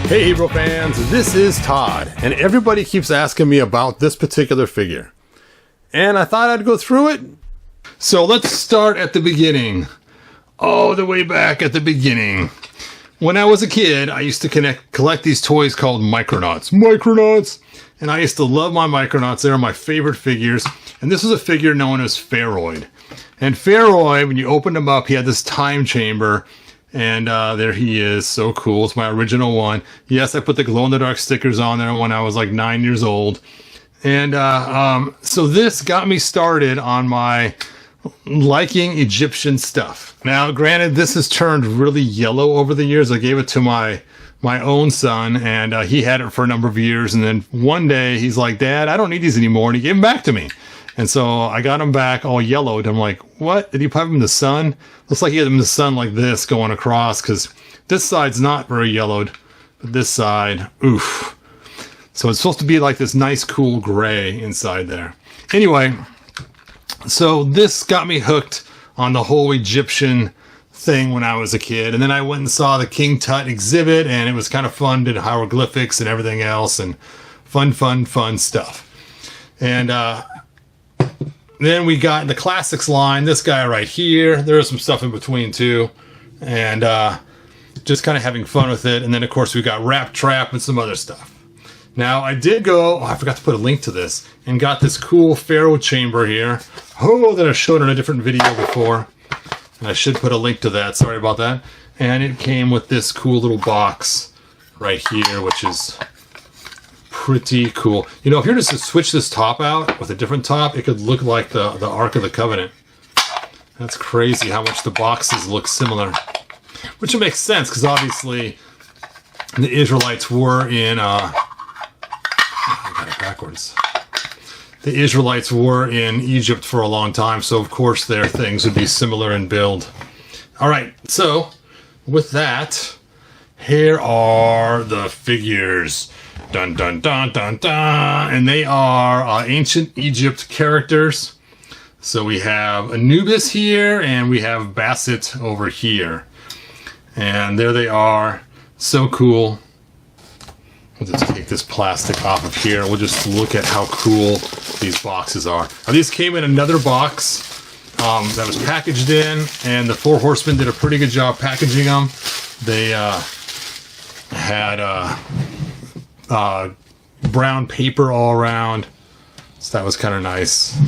Hey Hero fans, this is Todd, and everybody keeps asking me about this particular figure. And I thought I'd go through it. So let's start at the beginning. All the way back at the beginning. When I was a kid, I used to collect these toys called Micronauts. Micronauts! And I used to love my Micronauts. They were my favorite figures. And this was a figure known as Pharoid. And Pharoid, when you opened him up, he had this time chamber. And there he is, so cool. It's my original one. Yes, I put the glow-in-the-dark stickers on there when I was like 9 years old. And so this got me started on my liking Egyptian stuff. Now, granted, this has turned really yellow over the years. I gave it to my own son, and he had it for a number of years. And then one day, he's like, Dad, I don't need these anymore. And he gave them back to me. And so I got him back all yellowed. I'm like, what? Did you put him in the sun? Looks like he had him in the sun like this going across, because this side's not very yellowed, but this side, oof. So it's supposed to be like this nice cool gray inside there. Anyway, so this got me hooked on the whole Egyptian thing when I was a kid. And then I went and saw the King Tut exhibit, and it was kind of fun, did hieroglyphics and everything else, and fun stuff. And then we got the classics line, this guy right here. There was some stuff in between too. And just kind of having fun with it. And then of course we got Rap Trap and some other stuff. Now I did go, I forgot to put a link to this, and got this cool Pharaoh chamber here. Oh, that I showed in a different video before. And I should put a link to that, sorry about that. And it came with this cool little box right here, which is pretty cool. You know, if you were to switch this top out with a different top, it could look like the Ark of the Covenant. That's crazy how much the boxes look similar. Which it makes sense, because obviously the Israelites were in I got it backwards. The Israelites were in Egypt for a long time, so of course their things would be similar in build. Alright, so with that, here are the figures. Dun dun dun dun dun, and they are ancient Egypt characters. So we have Anubis here, and we have Bassett over here, and there they are. So cool. We'll just take this plastic off of here. We'll just look at how cool these boxes are. Now, these came in another box that was packaged in, and the Four Horsemen did a pretty good job packaging them. They had brown paper all around, so that was kind of nice.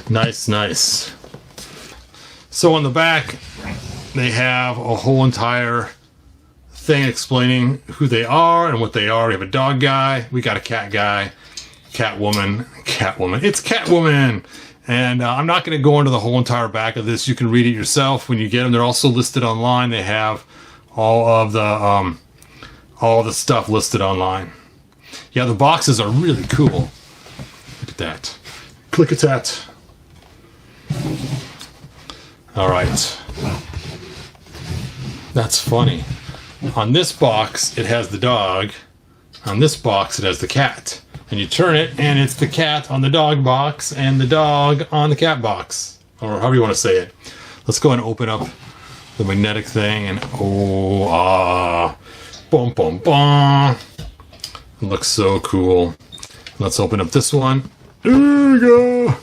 Nice. So on the back, they have a whole entire thing explaining who they are and what they are. We have a dog guy, we got a cat guy, Catwoman. It's Catwoman! And I'm not going to go into the whole entire back of this. You can read it yourself when you get them. They're also listed online. They have all the stuff listed online. Yeah, the boxes are really cool. Look at that. Click-a-tat. Alright. That's funny. On this box, it has the dog. On this box, it has the cat. And you turn it, and it's the cat on the dog box, and the dog on the cat box. Or however you want to say it. Let's go and open up the magnetic thing, and boom, boom, boom. It looks so cool. Let's open up this one. There we go.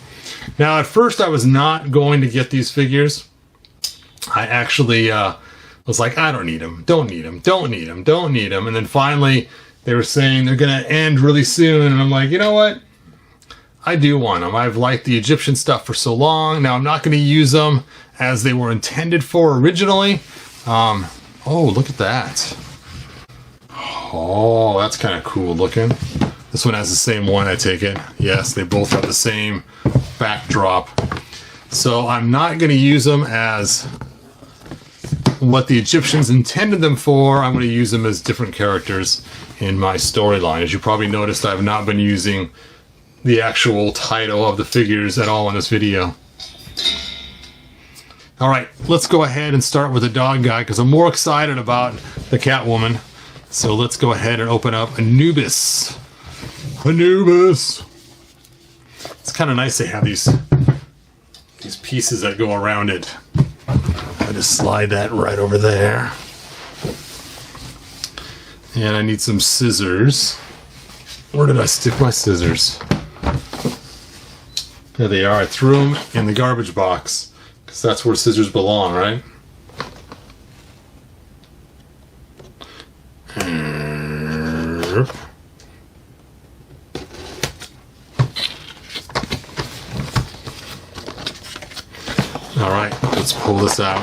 Now, at first, I was not going to get these figures. I actually was like, I don't need them. Don't need them. And then finally, they were saying they're going to end really soon. And I'm like, you know what? I do want them. I've liked the Egyptian stuff for so long. Now, I'm not going to use them as they were intended for originally. Oh, look at that. Oh, that's kind of cool looking. This one has the same one, I take it. Yes, they both have the same backdrop. So I'm not going to use them as what the Egyptians intended them for. I'm going to use them as different characters in my storyline. As you probably noticed, I have not been using the actual title of the figures at all in this video. Alright, let's go ahead and start with the dog guy, because I'm more excited about the Catwoman. So let's go ahead and open up Anubis. Anubis! It's kind of nice to have these pieces that go around it. I just slide that right over there. And I need some scissors. Where did I stick my scissors? There they are. I threw them in the garbage box because that's where scissors belong, right? All right, let's pull this out.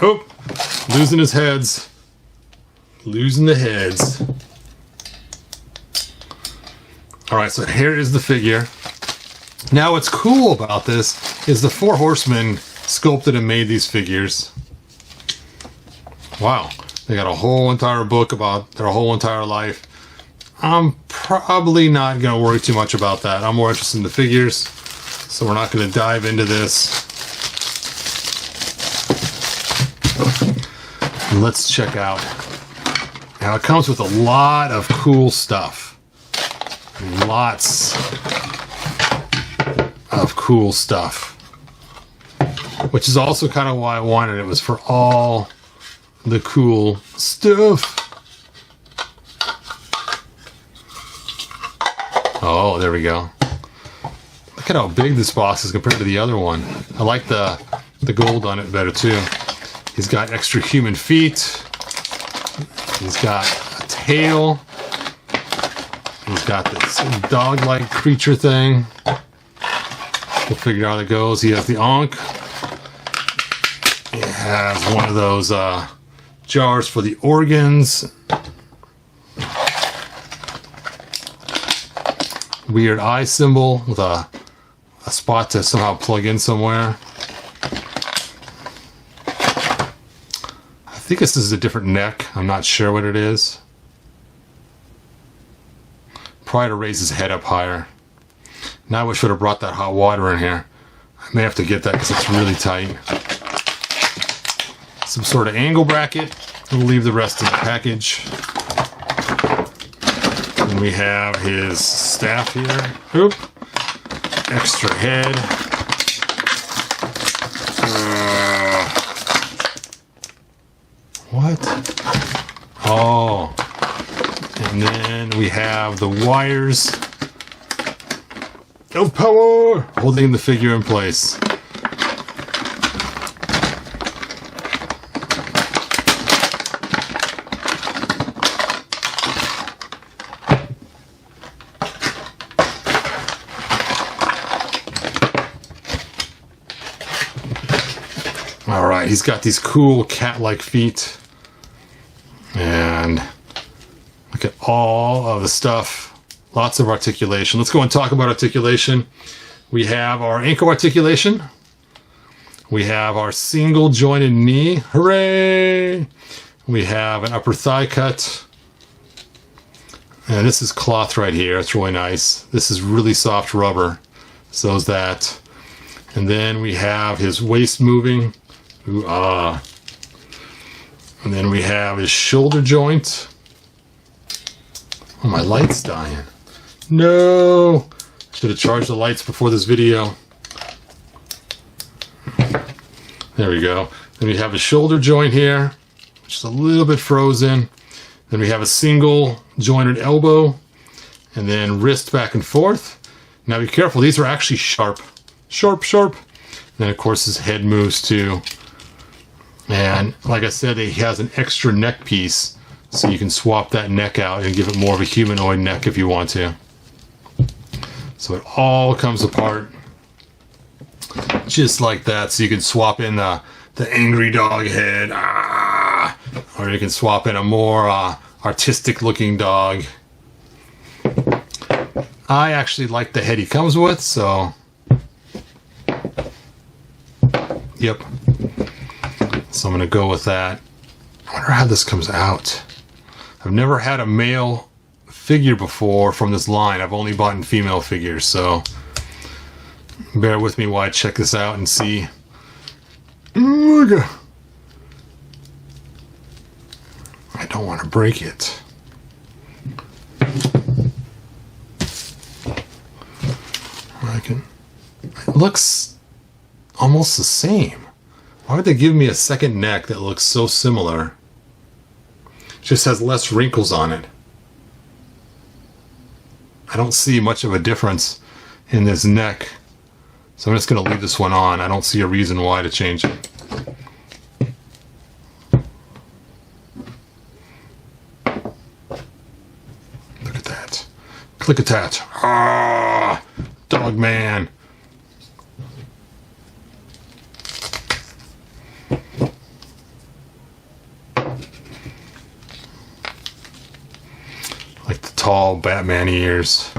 Oh, losing his heads. Losing the heads. All right, so here is the figure. Now what's cool about this is the Four Horsemen sculpted and made these figures. Wow, they got a whole entire book about their whole entire life. I'm probably not going to worry too much about that. I'm more interested in the figures, so we're not going to dive into this. Let's check out. Now it comes with a lot of cool stuff. Lots of cool stuff. Which is also kind of why I wanted it. Was for all the cool stuff. Oh, there we go. Look at how big this box is compared to the other one. I like the gold on it better too. He's got extra human feet. He's got a tail. He's got this dog-like creature thing. We'll figure out how it goes. He has the Ankh. He has one of those jars for the organs. Weird eye symbol with a spot to somehow plug in somewhere. I think this is a different neck. I'm not sure what it is. Probably to raise his head up higher. Now I wish I would have brought that hot water in here. I may have to get that because it's really tight. Some sort of angle bracket. We'll leave the rest in the package. And we have his staff here. Oop. Extra head. What? Oh. And then we have the wires of power holding the figure in place. All right, he's got these cool cat-like feet. And look at all of the stuff. Lots of articulation. Let's go and talk about articulation. We have our ankle articulation. We have our single jointed knee. Hooray! We have an upper thigh cut. And this is cloth right here. It's really nice. This is really soft rubber. So is that. And then we have his waist moving. Ooh, ah. And then we have his shoulder joint. Oh, my light's dying. No! Should have charged the lights before this video. There we go. Then we have a shoulder joint here, which is a little bit frozen. Then we have a single jointed elbow. And then wrist back and forth. Now be careful, these are actually sharp. Sharp, sharp. And then of course his head moves too. And like I said, he has an extra neck piece, so you can swap that neck out and give it more of a humanoid neck if you want to. So it all comes apart just like that. So you can swap in the angry dog head, or you can swap in a more artistic looking dog. I actually like the head he comes with, so yep. So I'm going to go with that. I wonder how this comes out. I've never had a male figure before from this line. I've only bought in female figures, so bear with me while I check this out and see. I don't want to break it. I can It looks almost the same. Why would they give me a second neck that looks so similar? It just has less wrinkles on it. I don't see much of a difference in this neck. So I'm just going to leave this one on. I don't see a reason why to change it. Look at that. Look at that. Ah, dog man. Like the tall Batman ears.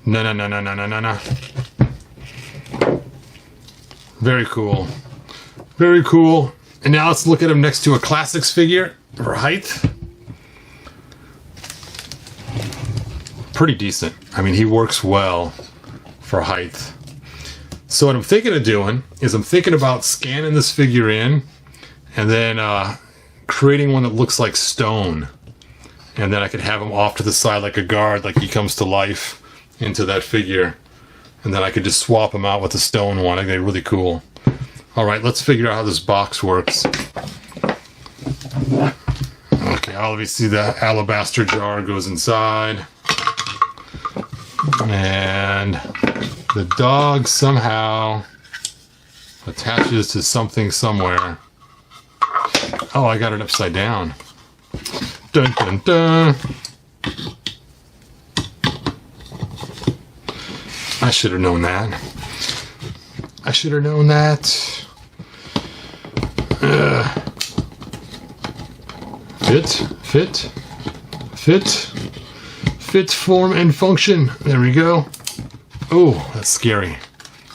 No, no, no, no, no, no, no, no. Very cool. Very cool. And now let's look at him next to a classics figure for height. Pretty decent. I mean, he works well for height. So what I'm thinking of doing is I'm thinking about scanning this figure in and then creating one that looks like stone. And then I could have him off to the side like a guard, like he comes to life into that figure. And then I could just swap him out with the stone one. I think they're really cool. All right, let's figure out how this box works. Okay, obviously the alabaster jar goes inside. And the dog somehow attaches to something somewhere. Oh, I got it upside down. Dun, dun, dun. I should have known that. I should have known that. Fit, form, and function. There we go. Oh, that's scary.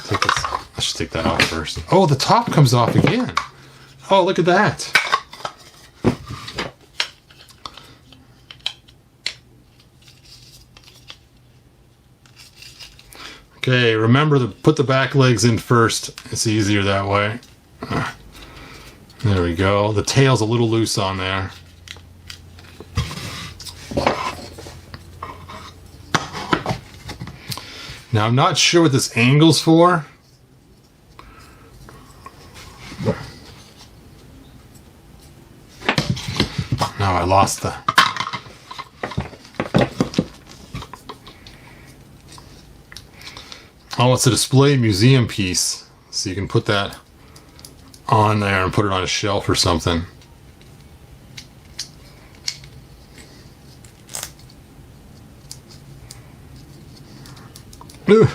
Take this. I should take that off first. Oh, the top comes off again. Oh, look at that. Okay, remember to put the back legs in first. It's easier that way. There we go. The tail's a little loose on there. Now, I'm not sure what this angle's for. No, I lost the... Oh, it's a display museum piece. So you can put that on there and put it on a shelf or something. Ooh.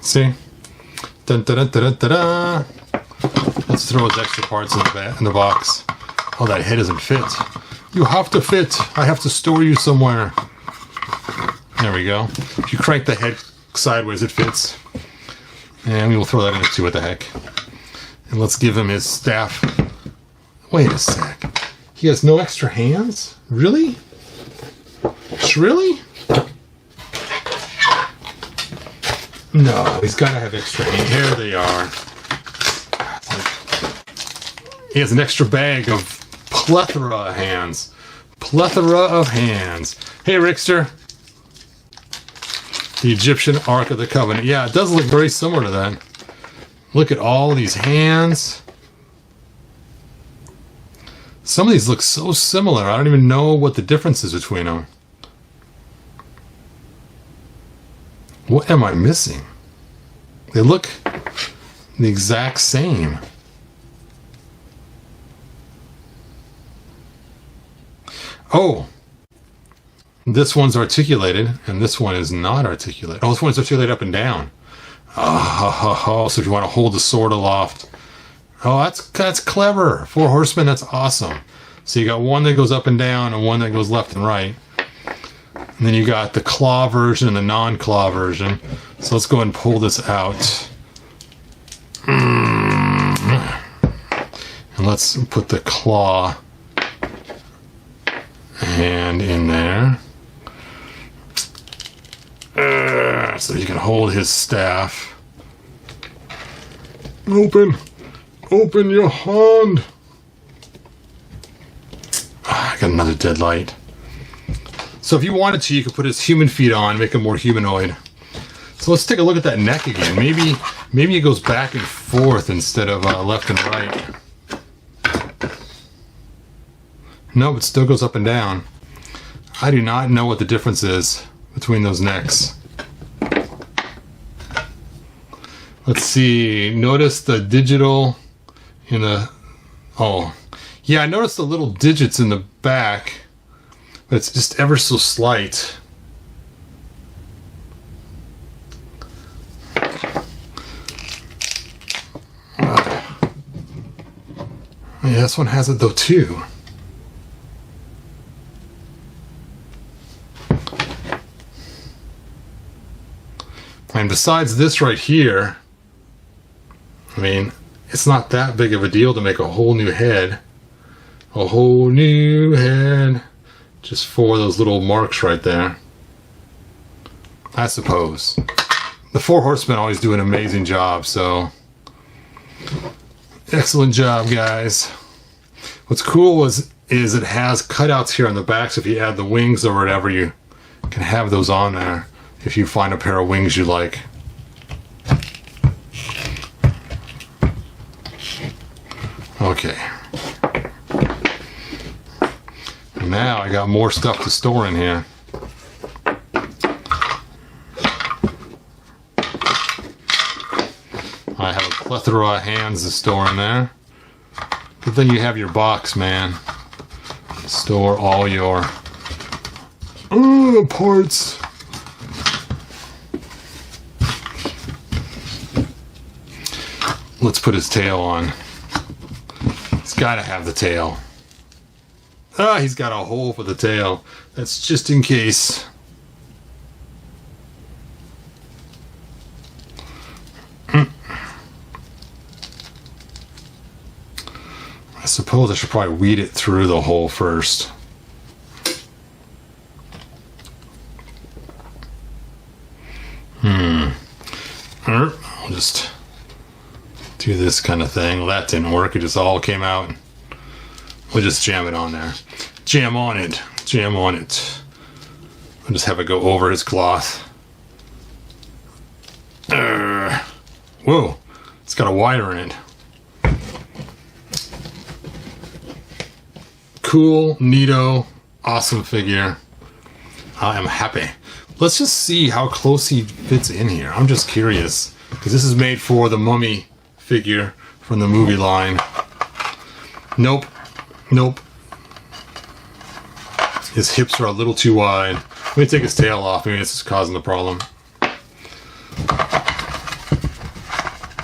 See? Dun, dun, dun, dun, dun, dun. Let's throw his extra parts in the box. Oh, that head doesn't fit. You have to fit. I have to store you somewhere. There we go. If you crank the head sideways, it fits. And we will throw that in there too, what the heck. And let's give him his staff. Wait a sec. He has no extra hands? Really? Really? No, he's got to have extra hands. Here they are. He has an extra bag of plethora of hands. Plethora of hands. Hey, Rickster. The Egyptian Ark of the Covenant. Yeah, it does look very similar to that. Look at all these hands. Some of these look so similar. I don't even know what the difference is between them. What am I missing? They look the exact same. Oh! This one's articulated, and this one is not articulated. Oh, this one's articulated up and down. Oh, so if you want to hold the sword aloft. Oh, that's clever. Four Horsemen, that's awesome. So you got one that goes up and down and one that goes left and right. And then you got the claw version and the non-claw version. So let's go ahead and pull this out. And let's put the claw hand in there. So you can hold his staff. Open your hand. I got another dead light. So if you wanted to, you could put his human feet on, make him more humanoid. So let's take a look at that neck again. Maybe it goes back and forth instead of left and right. Nope, it still goes up and down. I do not know what the difference is between those necks. Let's see, notice the digital in the, oh, yeah, I noticed the little digits in the back, but it's just ever so slight. Yeah, this one has it though too. And besides this right here, I mean, it's not that big of a deal to make a whole new head. A whole new head. Just for those little marks right there. I suppose. The Four Horsemen always do an amazing job, so... excellent job, guys. What's cool is it has cutouts here on the back, so if you add the wings or whatever, you can have those on there if you find a pair of wings you like. Okay. Now I got more stuff to store in here. I have a plethora of hands to store in there. But then you have your box, man. Store all your parts. Let's put his tail on. He's got to have the tail. Ah, he's got a hole for the tail. That's just in case. I suppose I should probably weed it through the hole first. I'll just do this kind of thing. Well, that didn't work. It just all came out. We'll just jam it on there. Jam on it. Jam on it. I'll just have it go over his cloth. Whoa. It's got a wire in it. Cool, neato, awesome figure. I am happy. Let's just see how close he fits in here. I'm just curious. Because this is made for the mummy figure from the movie line. Nope. Nope. His hips are a little too wide. Let me take his tail off. Maybe this is causing the problem.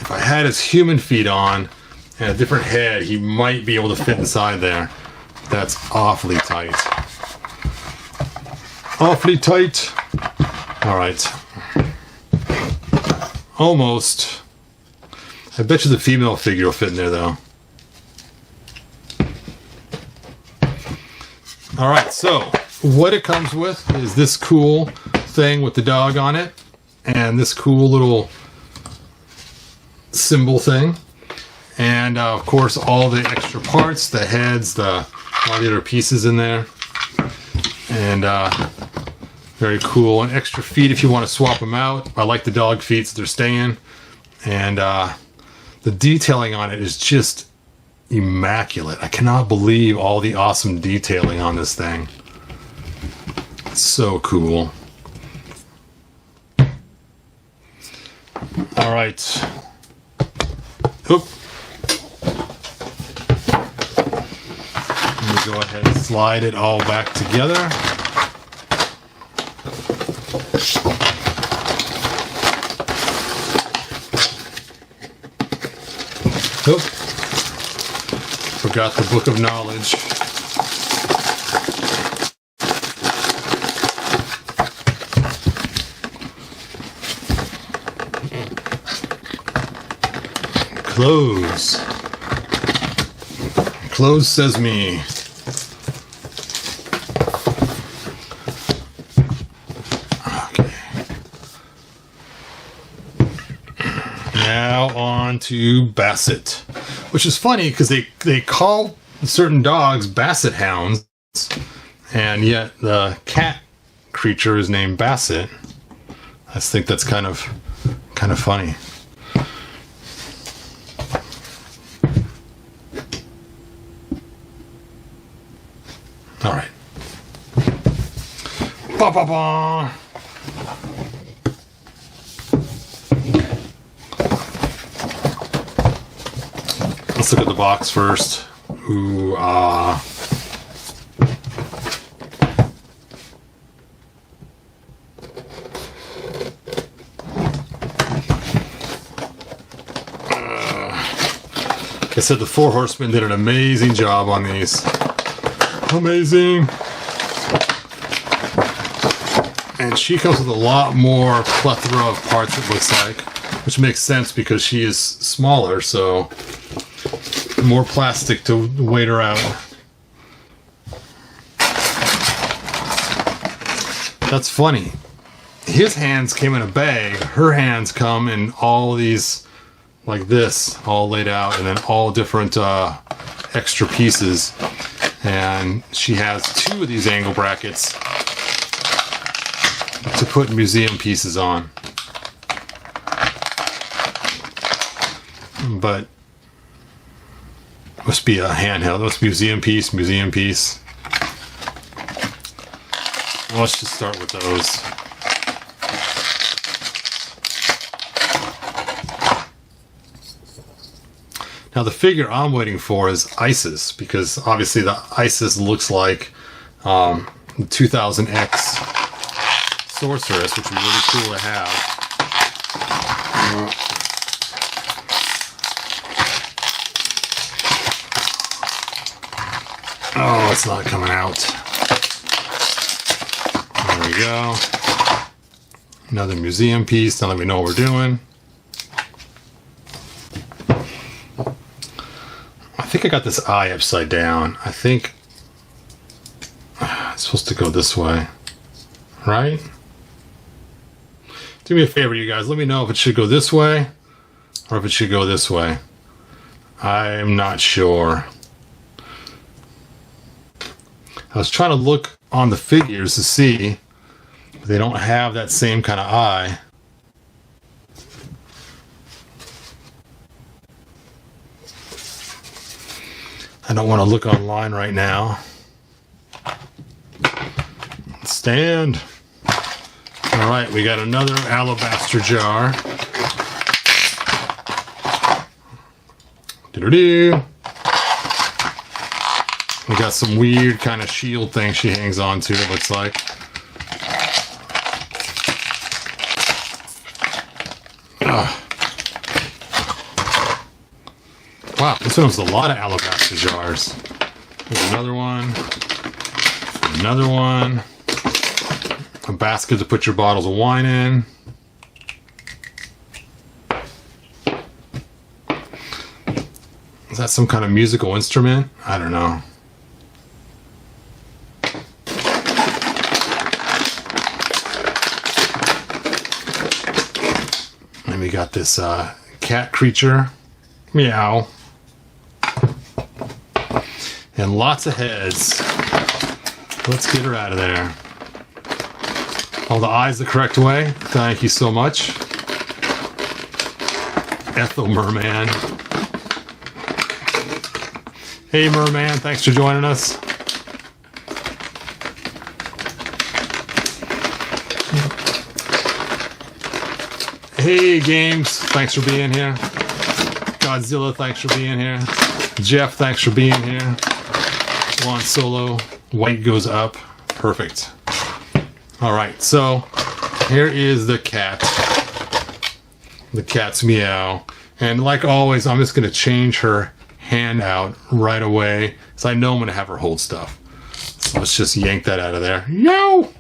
If I had his human feet on and a different head, he might be able to fit inside there. That's awfully tight. Awfully tight. Alright. Almost. I bet you the female figure will fit in there though. Alright, so what it comes with is this cool thing with the dog on it. And this cool little symbol thing. And of course all the extra parts, the heads, all the other pieces in there. And very cool. And extra feet if you want to swap them out. I like the dog feet, so they're staying. And the detailing on it is just immaculate. I cannot believe all the awesome detailing on this thing. It's so cool. All right. Oop. Let me go ahead and slide it all back together. Oop. Forgot the book of knowledge. Close. Close says me. Okay. Now on to Bassett. Which is funny because they call certain dogs Basset hounds, and yet the cat creature is named Bassett. I just think that's kind of funny. All right. Ba ba ba. Let's look at the box first. Ooh, like I said, the Four Horsemen did an amazing job on these. Amazing. And she comes with a lot more plethora of parts, it looks like, which makes sense because she is smaller, so more plastic to weight her out. That's funny. His hands came in a bag. Her hands come in all these, like this, all laid out, and then all different extra pieces. And she has 2 of these angle brackets to put museum pieces on. But must be a handheld. That's museum piece, museum piece. Well, let's just start with those. Now the figure I'm waiting for is Isis, because obviously the Isis looks like 2000X Sorceress, which would be really cool to have. Oh, it's not coming out. There we go. Another museum piece. Now that we know what we're doing. I think I got this eye upside down. I think it's supposed to go this way. Right? Do me a favor, you guys. Let me know if it should go this way or if it should go this way. I'm not sure. I was trying to look on the figures to see if they don't have that same kind of eye. I don't want to look online right now. Stand. All right, we got another alabaster jar. Do-do-do. We got some weird kind of shield thing she hangs on to, it looks like. Wow, this one has a lot of alabaster jars. There's another one. Another one. A basket to put your bottles of wine in. Is that some kind of musical instrument? I don't know. And we got this cat creature. Meow. And lots of heads. Let's get her out of there. All the eyes the correct way. Thank you so much. Ethel Merman. Hey Merman, thanks for joining us. Hey Games, thanks for being here. Godzilla, thanks for being here. Jeff, thanks for being here. Juan Solo, white goes up. Perfect. Alright, so here is the cat. The cat's meow. And like always, I'm just going to change her hand out right away, so I know I'm going to have her hold stuff. So let's just yank that out of there. Yo!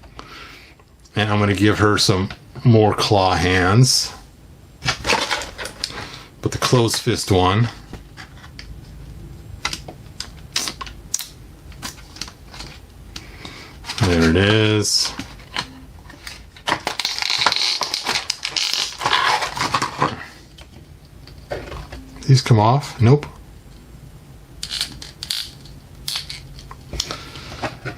And I'm going to give her some more claw hands. But the closed fist one. There it is. These come off? Nope.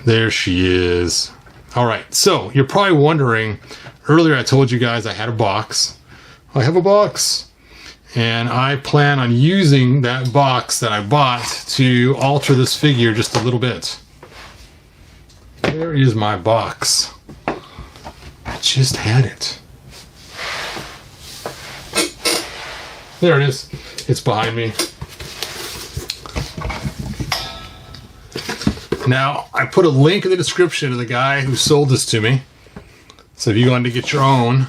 There she is. All right, so you're probably wondering earlier I told you guys I had a box. I have a box. And I plan on using that box that I bought to alter this figure just a little bit. Where is my box? I just had it. There it is. It's behind me. Now, I put a link in the description of the guy who sold this to me. So if you want to get your own,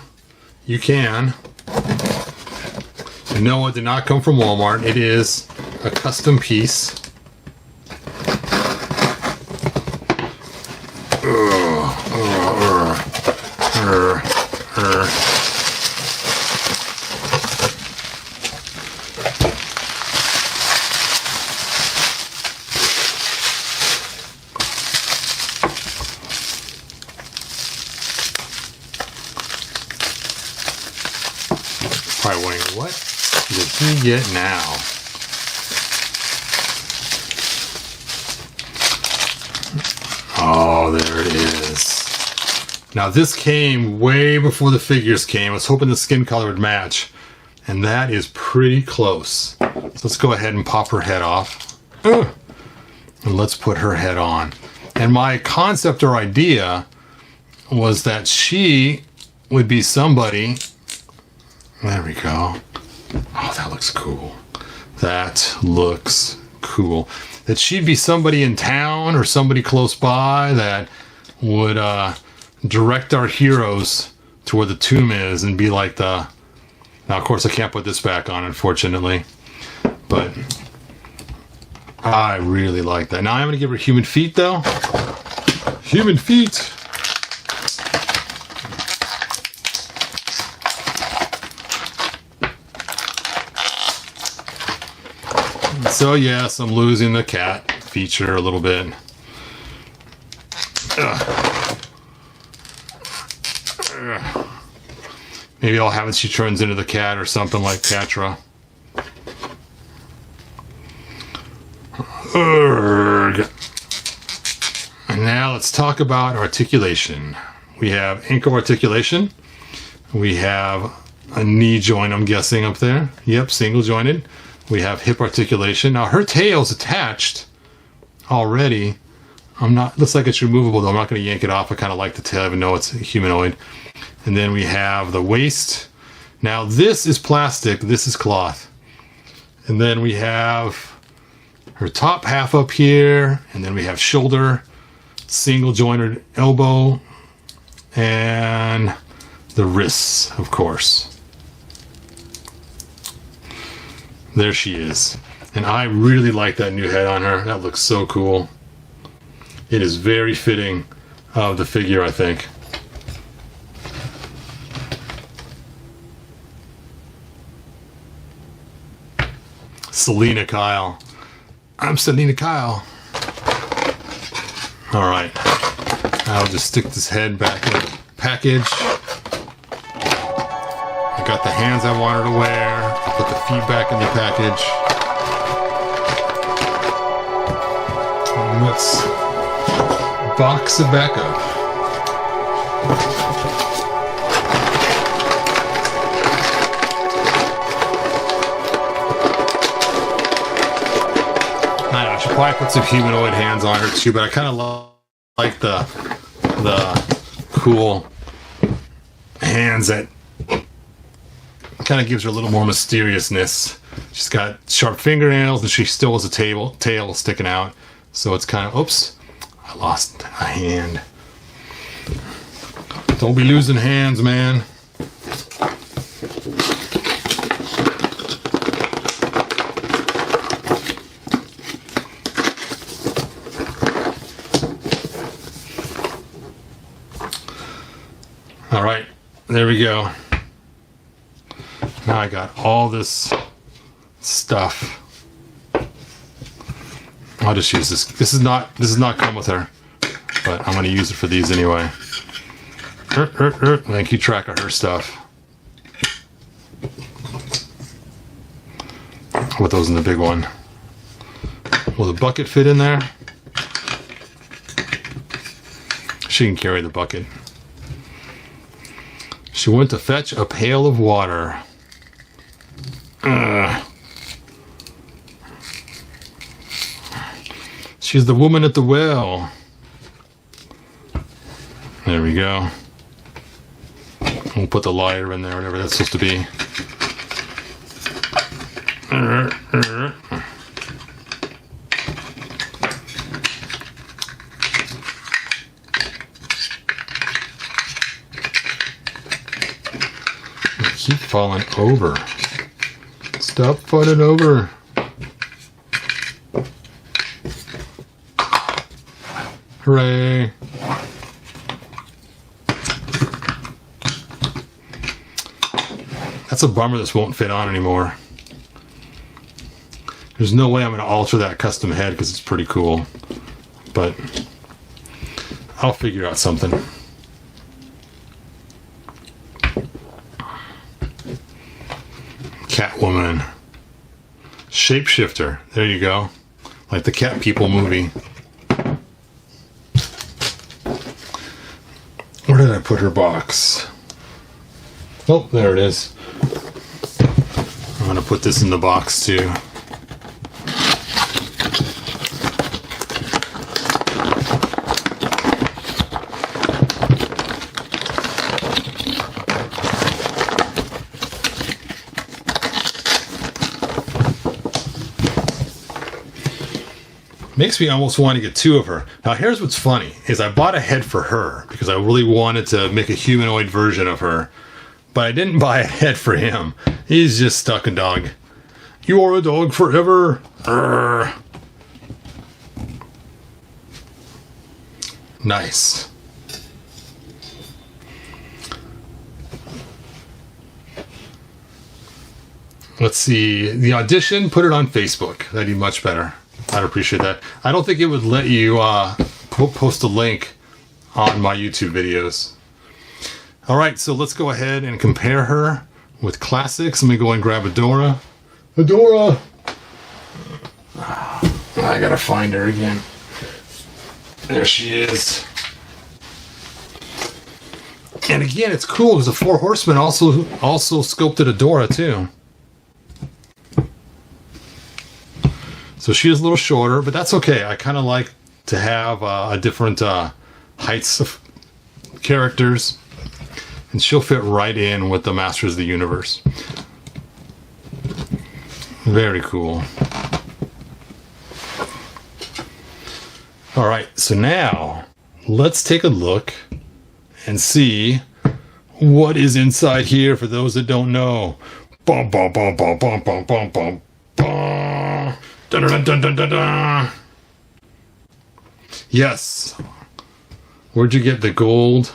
you can. And no, it did not come from Walmart. It is a custom piece. Probably wondering, what did he get now? Oh, there it is. Now this came way before the figures came. I was hoping the skin color would match. And that is pretty close. So let's go ahead and pop her head off. And let's put her head on. And my concept or idea was that she would be somebody. There we go. Oh, that looks cool. That looks cool. That she'd be somebody in town or somebody close by that would direct our heroes to where the tomb is and be like the... Now, of course, I can't put this back on, unfortunately. But I really like that. Now, I'm going to give her human feet, though. Human feet. So yes, I'm losing the cat feature a little bit. Maybe I'll have it she turns into the cat or something like Patra. And now let's talk about articulation. We have ankle articulation. We have a knee joint, I'm guessing, up there. Yep, single jointed. We have hip articulation. Now her tail's attached already. Looks like it's removable though. I'm not going to yank it off. I kind of like the tail even though it's humanoid. And then we have the waist. Now this is plastic, this is cloth. And then we have her top half up here. And then we have shoulder, single jointed elbow, and the wrists, of course. There she is. And I really like that new head on her. That looks so cool. It is very fitting of the figure, I think. Selena Kyle. I'm Selena Kyle. Alright. I'll just stick this head back in the package. I got the hands I wanted to wear. I'll put the feet back in the package. And let's box it back up. I should probably put some humanoid hands on her too, but I kind of like the cool hands that kind of gives her a little more mysteriousness. She's got sharp fingernails and she still has a tail sticking out. So it's kind of, oops, I lost a hand. Don't be losing hands, man. All right, there we go. Now I got all this stuff. I'll just use this. This is not come with her, but I'm going to use it for these anyway. And keep track of her stuff. I'll put those in the big one. Will the bucket fit in there? She can carry the bucket. She went to fetch a pail of water. She's the woman at the well. There we go. We'll put the lighter in there, whatever that's supposed to be. I keep falling over. Stop falling over. Hooray. That's a bummer this won't fit on anymore. There's no way I'm going to alter that custom head because it's pretty cool. But I'll figure out something. Catwoman. Shapeshifter. There you go. Like the Cat People movie. Where did I put her box? Oh, there it is. I'm going to put this in the box too. Makes me almost want to get two of her. Now here's what's funny, is I bought a head for her because I really wanted to make a humanoid version of her. But I didn't buy a head for him. He's just stuck a dog. You are a dog forever. Urgh. Nice. Let's see. The audition, put it on Facebook. That'd be much better. I'd appreciate that. I don't think it would let you post a link on my YouTube videos. All right, so let's go ahead and compare her with classics. Let me go and grab Adora. Adora! I gotta find her again. There she is. And again, it's cool because the Four Horsemen also sculpted Adora too. So she is a little shorter, but that's okay. I kind of like to have a different heights of characters. And she'll fit right in with the Masters of the Universe. Very cool. All right, so now let's take a look and see what is inside here for those that don't know. Bum, bum, bum, bum, bum, bum, bum, bum, bum. Dun, dun, dun, dun, dun, dun. Yes. Where'd you get the gold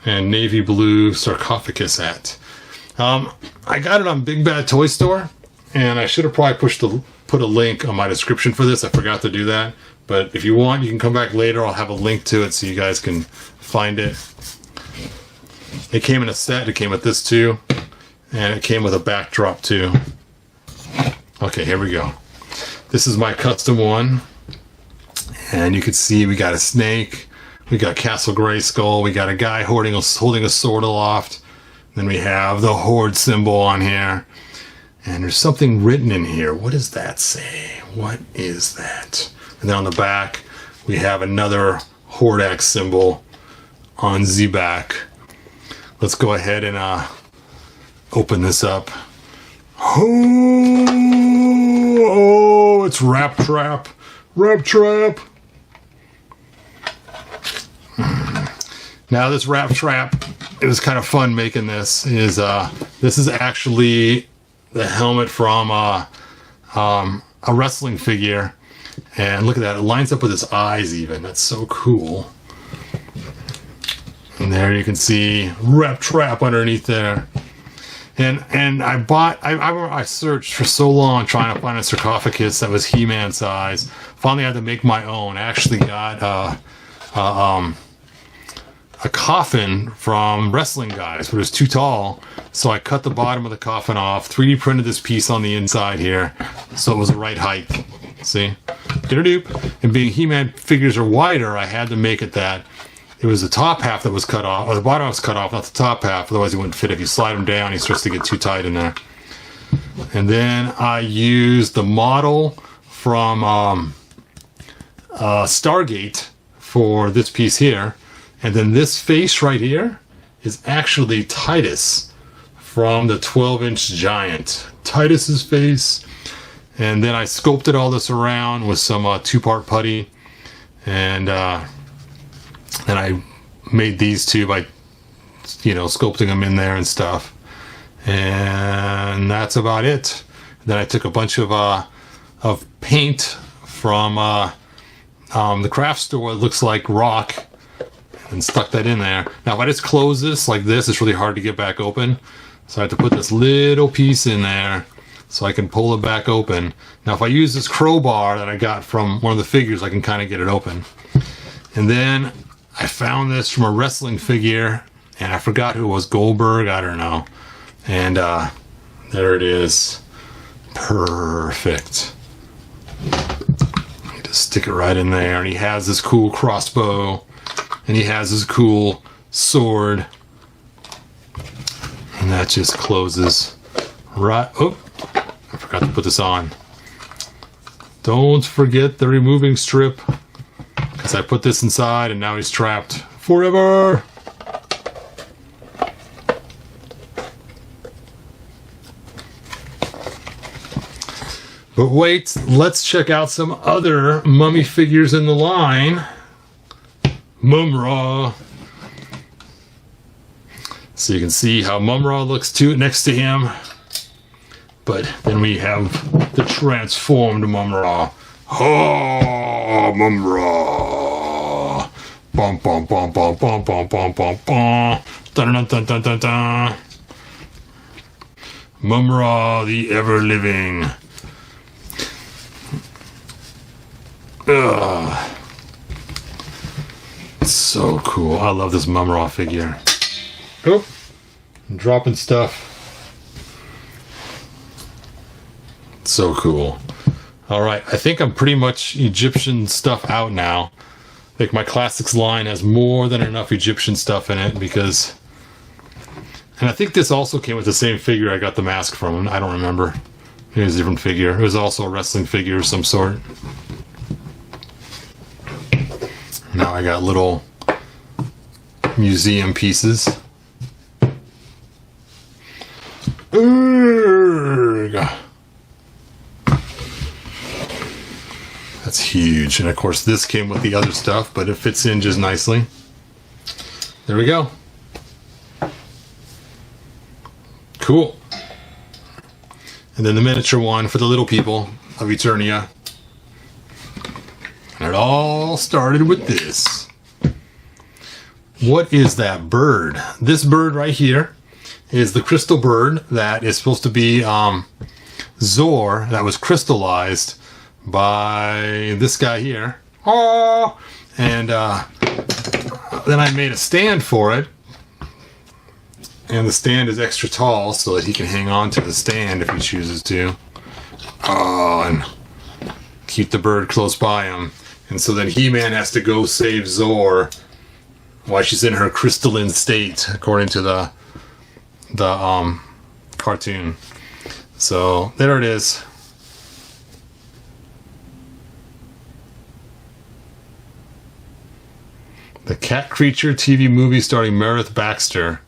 and navy blue sarcophagus at? I got it on Big Bad Toy Store, and I should have probably put a link on my description for this. I forgot to do that. But if you want, you can come back later. I'll have a link to it so you guys can find it. It came in a set. It came with this too. And it came with a backdrop too. Okay, here we go. This is my custom one. And you can see we got a snake. We got Castle Grayskull. We got a guy holding a sword aloft. Then we have the Horde symbol on here. And there's something written in here. What does that say? What is that? And then on the back, we have another Hordak symbol on the back. Let's go ahead and open this up. Oh, it's Wrap Trap. Wrap Trap. Now this Wrap Trap, it was kind of fun making this. This is actually the helmet from a wrestling figure. And look at that, it lines up with his eyes even. That's so cool. And there you can see Wrap Trap underneath there. And I searched for so long trying to find a sarcophagus that was He-Man size. Finally I had to make my own. I actually got a coffin from Wrestling Guys, but it was too tall. So I cut the bottom of the coffin off, 3D printed this piece on the inside here, so it was the right height. See? And being He-Man figures are wider, I had to make it that. it was the top half that was cut off, or the bottom was cut off, not the top half. Otherwise, it wouldn't fit. If you slide him down, he starts to get too tight in there. And then I used the model from Stargate for this piece here. And then this face right here is actually Titus from the 12-inch Giant. Titus's face. And then I sculpted all this around with some 2-part putty. And I made these two by, sculpting them in there and stuff. And that's about it. Then I took a bunch of paint from the craft store. It looks like rock, and stuck that in there. Now, if I just close this like this, it's really hard to get back open. So I have to put this little piece in there so I can pull it back open. Now, if I use this crowbar that I got from one of the figures, I can kind of get it open. And then I found this from a wrestling figure, and I forgot who it was. Goldberg, I don't know. And there it is. Perfect. You just stick it right in there, and he has this cool crossbow, and he has his cool sword, and that just closes right. Oh, I forgot to put this on. Don't forget the removing strip, because I put this inside, and now he's trapped forever. But wait, let's check out some other mummy figures in the line. Mumm-Ra. So you can see how Mumm-Ra looks too next to him. But then we have the transformed Mumm-Ra. Oh, Mumm-Ra. Bum bum bum bum bum bum bum bum bum. Dun dun dun dun dun dun. Mumm-Ra, the ever-living. Ugh. So cool. I love this Mumm-Ra figure. Oh, I'm dropping stuff. So cool. Alright, I think I'm pretty much Egyptian stuff out now. I think my classics line has more than enough Egyptian stuff in it because... And I think this also came with the same figure I got the mask from. I don't remember. It was a different figure. It was also a wrestling figure of some sort. Now I got little museum pieces. That's huge. And of course this came with the other stuff, but it fits in just nicely. There we go. Cool. And then the miniature one for the little people of Eternia. And it all started with this. What is that bird? This bird right here is the crystal bird that is supposed to be Zor that was crystallized by this guy here. Oh! And then I made a stand for it. And the stand is extra tall so that he can hang on to the stand if he chooses to. Oh, and keep the bird close by him. And so then He-Man has to go save Zor while she's in her crystalline state, according to the cartoon. So there it is. The Cat Creature TV movie starring Meredith Baxter.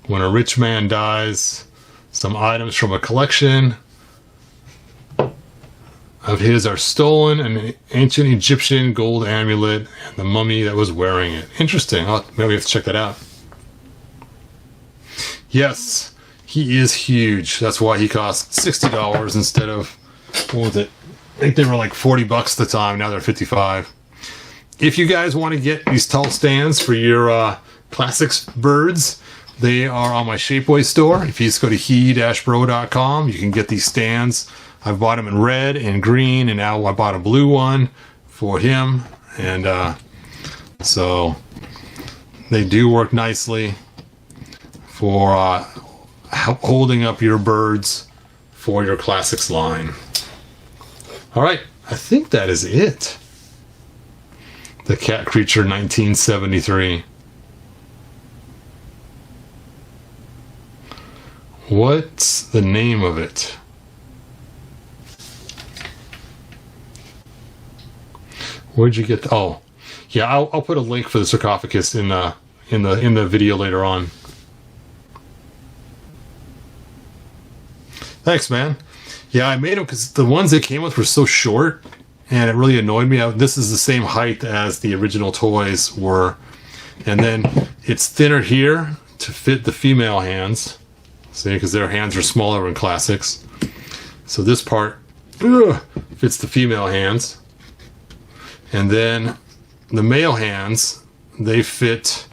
When a rich man dies, some items from a collection of his are stolen, an ancient Egyptian gold amulet, and the mummy that was wearing it. Interesting. Maybe we have to check that out. Yes, he is huge. That's why he cost $60 instead of, what was it? I think they were like $40 at the time. Now they're $55. If you guys want to get these tall stands for your classics birds, they are on my Shapeways store. If you just go to he-bro.com, you can get these stands. I've bought them in red and green, and now I bought a blue one for him. And so they do work nicely for holding up your birds for your classics line. All right, I think that is it. The Cat Creature 1973. What's the name of it? Where'd you get oh, yeah, I'll put a link for the sarcophagus in the video later on. Thanks, man. Yeah, I made them because the ones they came with were so short, and it really annoyed me. This is the same height as the original toys were, and then it's thinner here to fit the female hands. See, because their hands are smaller in classics. So this part fits the female hands. And then the male hands, they fit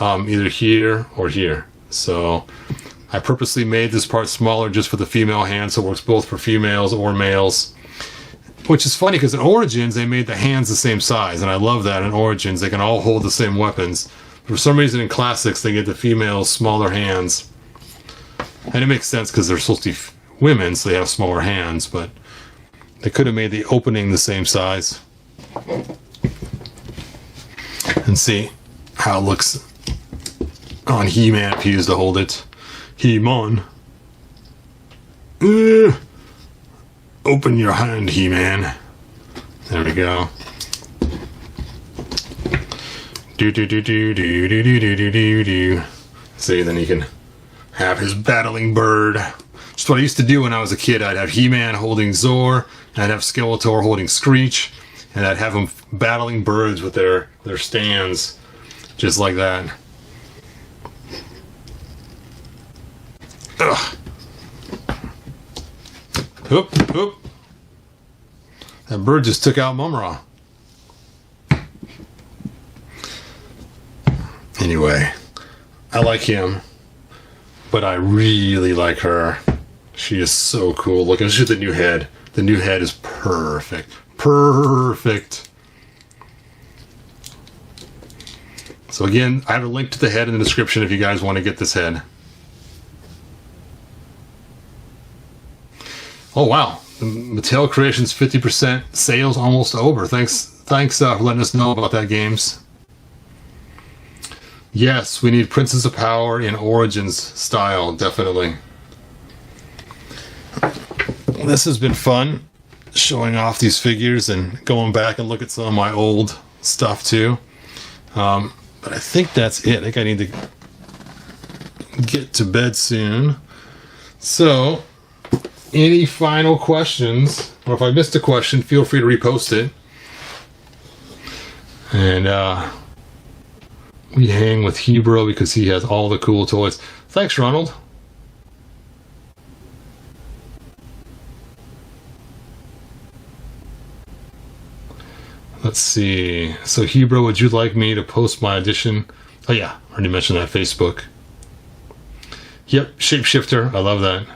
either here or here. So I purposely made this part smaller just for the female hands, so it works both for females or males. Which is funny because in Origins, they made the hands the same size. And I love that in Origins. They can all hold the same weapons. For some reason in classics, they get the females smaller hands. And it makes sense because they're supposed to be women, so they have smaller hands, but they could have made the opening the same size. And see how it looks on He-Man if he used to hold it. He-Man. Open your hand, He-Man. There we go. Do. See, then you can have his battling bird. Just what I used to do when I was a kid. I'd have He-Man holding Zor, and I'd have Skeletor holding Screech, and I'd have them battling birds with their stands, just like that. Ugh. Oop, oop. That bird just took out Mumm-Ra. Anyway, I like him. But I really like her. She is so cool. Look at the new head. The new head is perfect. Perfect. So again, I have a link to the head in the description if you guys want to get this head. Oh wow. Mattel Creations 50% sales almost over. Thanks for letting us know about that, games. Yes, we need Princess of Power in Origins style, definitely. This has been fun, showing off these figures and going back and look at some of my old stuff too. But I think that's it. I think I need to get to bed soon. So, any final questions? Or if I missed a question, feel free to repost it. And, we hang with Hebrew because he has all the cool toys. Thanks, Ronald. Let's see. So, Hebrew, would you like me to post my edition? Oh, yeah. I already mentioned that. Facebook. Yep. Shapeshifter. I love that.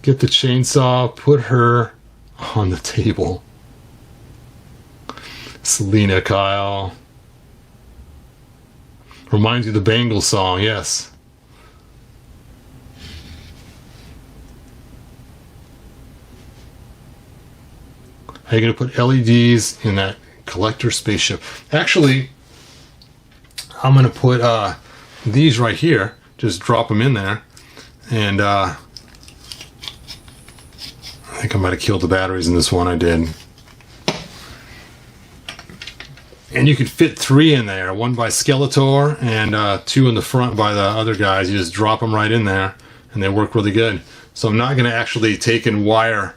Get the chainsaw. Put her on the table. Selena Kyle. Reminds you of the Bangles song, yes. How are you going to put LEDs in that collector spaceship? Actually, I'm going to put these right here. Just drop them in there. And I think I might have killed the batteries in this one. I did. And you could fit 3 in there, 1 by Skeletor and 2 in the front by the other guys. You just drop them right in there and they work really good. So I'm not going to actually take and wire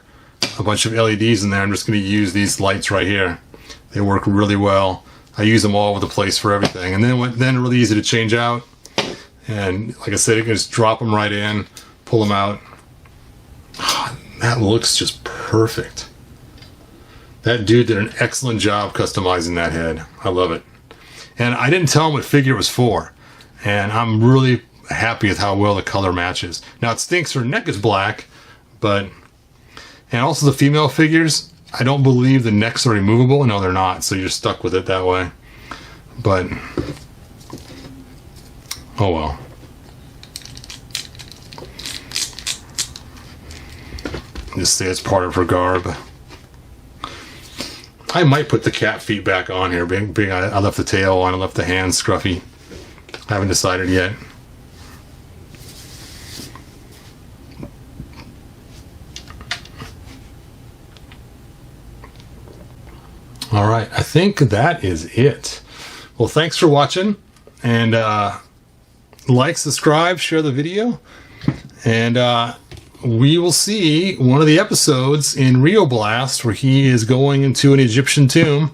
a bunch of LEDs in there. I'm just going to use these lights right here. They work really well. I use them all over the place for everything. And then really easy to change out. And like I said, you can just drop them right in, pull them out. That looks just perfect. That dude did an excellent job customizing that head. I love it. And I didn't tell him what figure it was for. And I'm really happy with how well the color matches. Now it stinks her neck is black, but... And also the female figures, I don't believe the necks are removable. No, they're not, so you're stuck with it that way. But... oh well. Just say it's part of her garb. I might put the cat feet back on here. Being I left the tail on, I left the hands scruffy. I haven't decided yet. All right, I think that is it. Well, thanks for watching, and like, subscribe, share the video, and we will see one of the episodes in Rio Blast where he is going into an Egyptian tomb,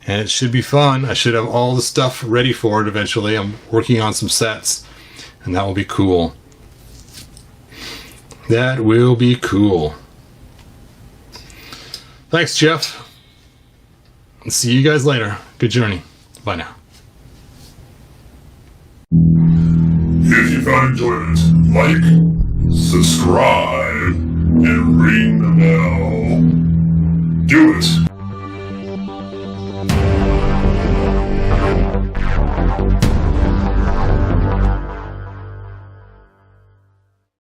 and it should be fun. I should have all the stuff ready for it eventually. I'm working on some sets, and that will be cool. That will be cool. Thanks, Jeff. And see you guys later. Good journey. Bye now. If you found enjoyment, like, subscribe, and ring the bell. Do it.